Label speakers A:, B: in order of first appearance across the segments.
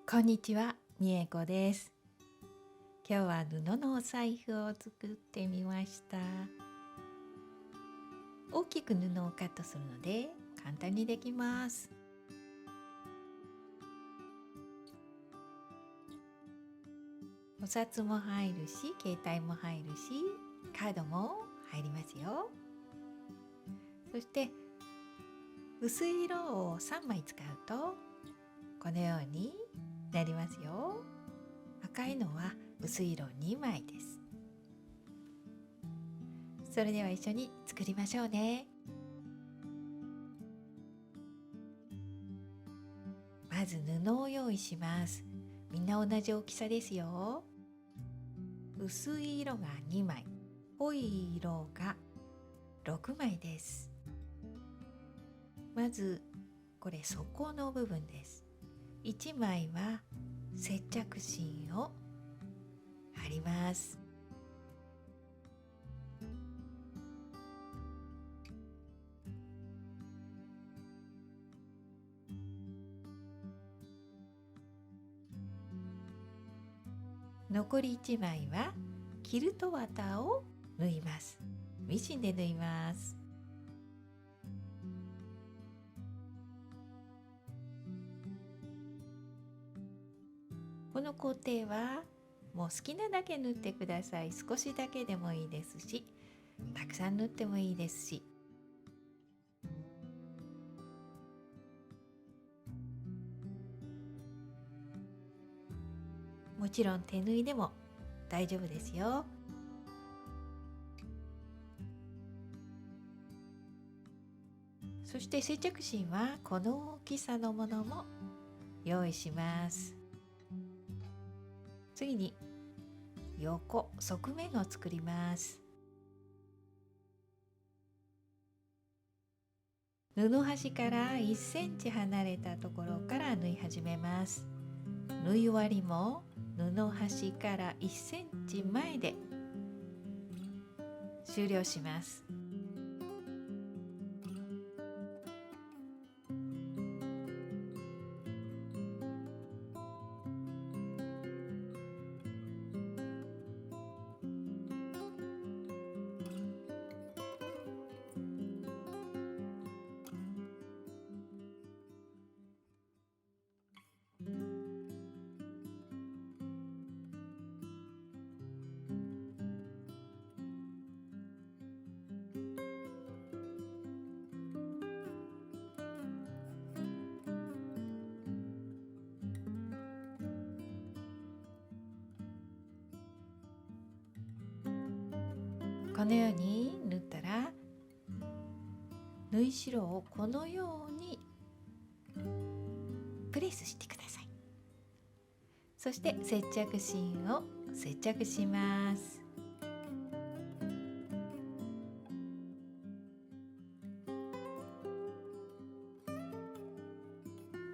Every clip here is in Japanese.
A: こんにちは、みえこです。今日は布のお財布を作ってみました。大きく布をカットするので簡単にできます。お札も入るし、携帯も入るし、カードも入りますよ。そして薄い色を3枚使うとこのようになりますよ。赤いのは薄い色2枚です。それでは一緒に作りましょうね。まず布を用意します。みんな同じ大きさですよ。薄い色が2枚、濃い色が6枚です。まずこれ底の部分です。1枚は接着芯を貼ります。残り1枚はキルト綿を縫います。ミシンで縫います。この工程はもう好きなだけ縫ってください。少しだけでもいいですし、たくさん縫ってもいいですし。もちろん手縫いでも大丈夫ですよ。そして接着芯はこの大きさのものも用意します。次に横側面を作ります。布端から1センチ離れたところから縫い始めます。縫い終わりも布端から1センチ前で終了します。このように縫ったら、縫い代をこのようにプレスしてください。そして接着芯を接着します。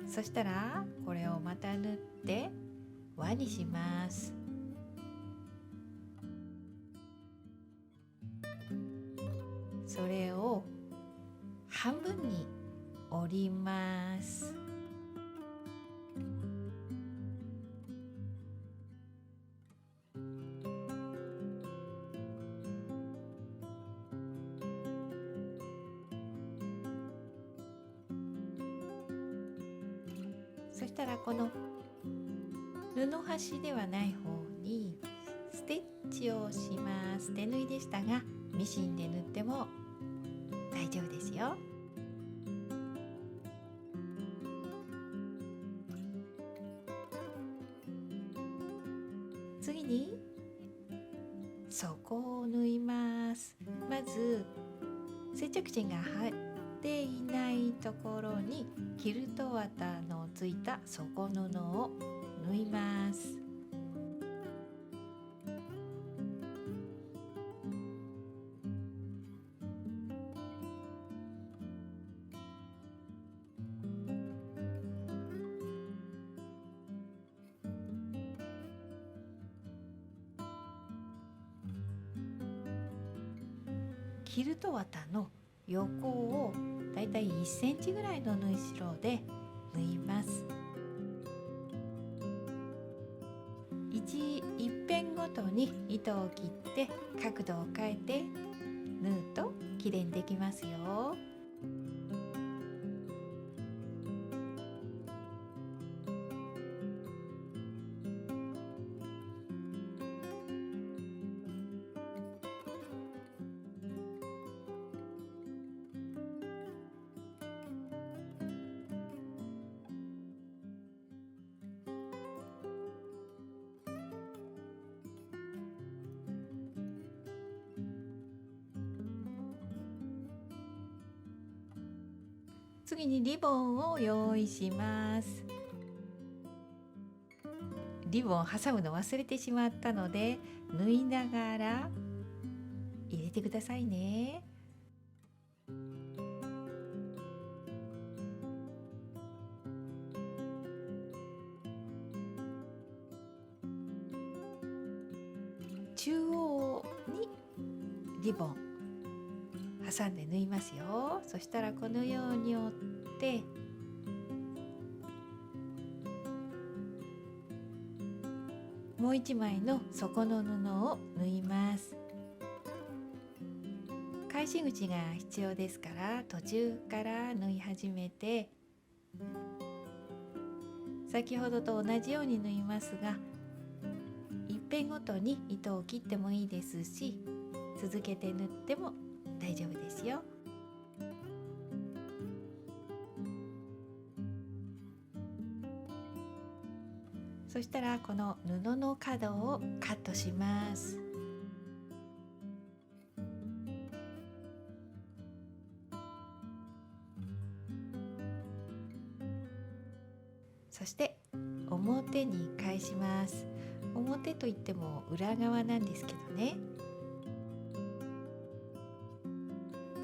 A: そしたらこれをまた縫って輪にします。それを半分に折ります。そしたらこの布端ではない方にステッチをします。手縫いでしたがミシンで縫っても大丈夫ですよ。次に底を縫います。まず接着芯が貼っていないところにキルト綿のついた底布を縫います。キルト綿の横をだいたい1センチぐらいの縫い代で縫います。一辺ごとに糸を切って角度を変えて縫うときれいにできますよ。次にリボンを用意します。リボンを挟むの忘れてしまったので、縫いながら入れてくださいね。中央にリボン挟んで縫いますよ。そしたらこのように折ってもう一枚の底の布を縫います。返し口が必要ですから途中から縫い始めて、先ほどと同じように縫いますが、一辺ごとに糸を切ってもいいですし、続けて縫っても大丈夫ですよ。そしたらこの布の角をカットします。そして表に返します。表といっても裏側なんですけどね。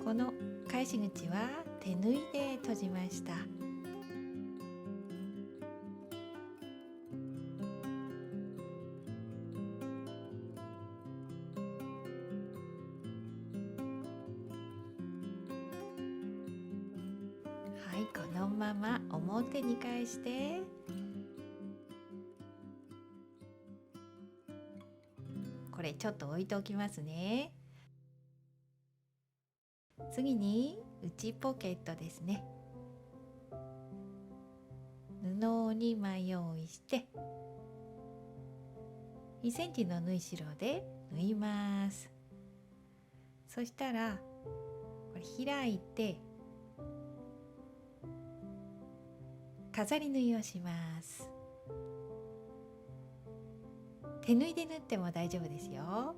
A: この返し口は手縫いで閉じました。はい、このまま表に返して、これちょっと置いておきますね。次に内ポケットですね。布を2枚用意して2センチの縫い代で縫います。そしたらこれ開いて飾り縫いをします。手縫いで縫っても大丈夫ですよ。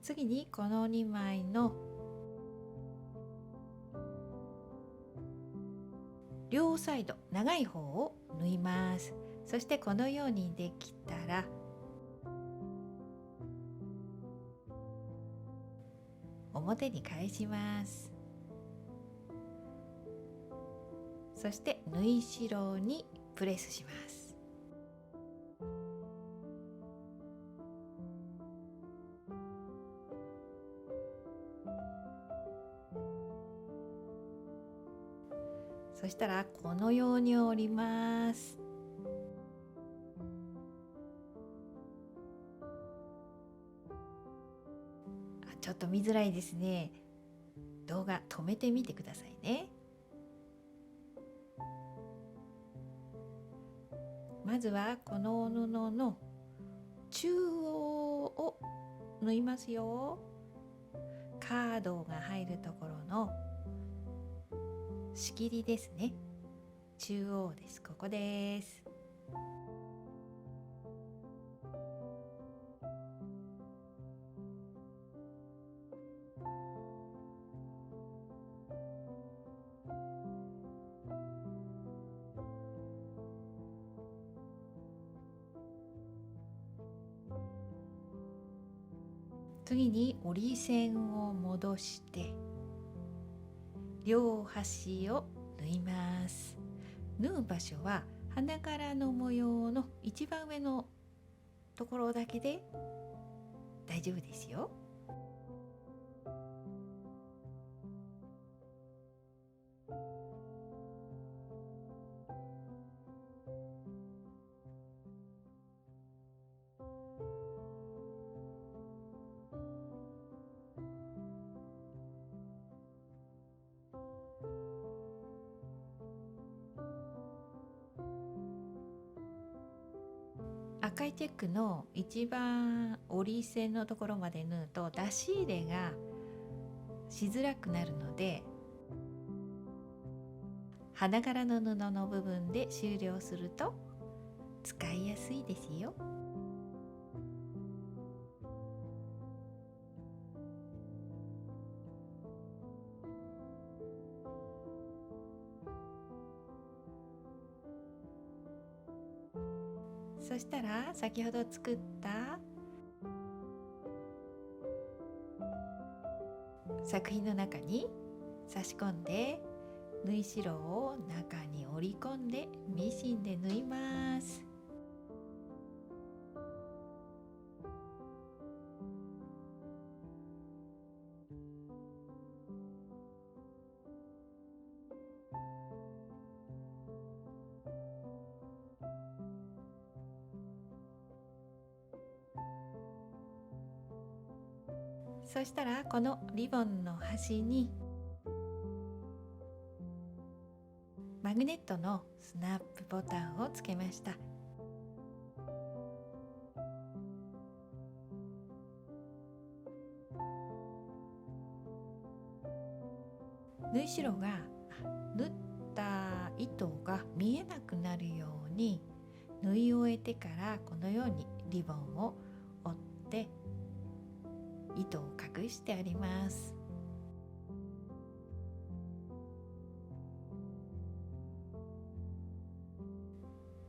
A: 次にこの2枚の両サイド長い方を縫います。そしてこのようにできたら表に返します。そして縫い代にプレスします。そしたらこのように折ります。ちょっと見づらいですね。動画止めてみてくださいね。まずはこの布の中央を縫いますよ。カードが入るところの仕切りですね。中央です。ここです。次に折り線を戻して両端を縫います。縫う場所は花柄の模様の一番上のところだけで大丈夫ですよ。赤いチェックの一番折り線のところまで縫うと出し入れがしづらくなるので、花柄の布の部分で終了すると使いやすいですよ。そしたら先ほど作った作品の中に差し込んで、縫い代を中に折り込んでミシンで縫います。そしたらこのリボンの端にマグネットのスナップボタンをつけました。縫い代が縫った糸が見えなくなるように縫い終えてから、このようにリボンを折って糸を隠してあります。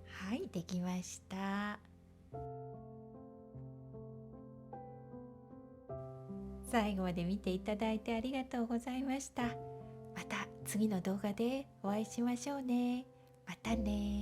A: はい、できました。最後まで見ていただいてありがとうございました。また次の動画でお会いしましょうね。またね。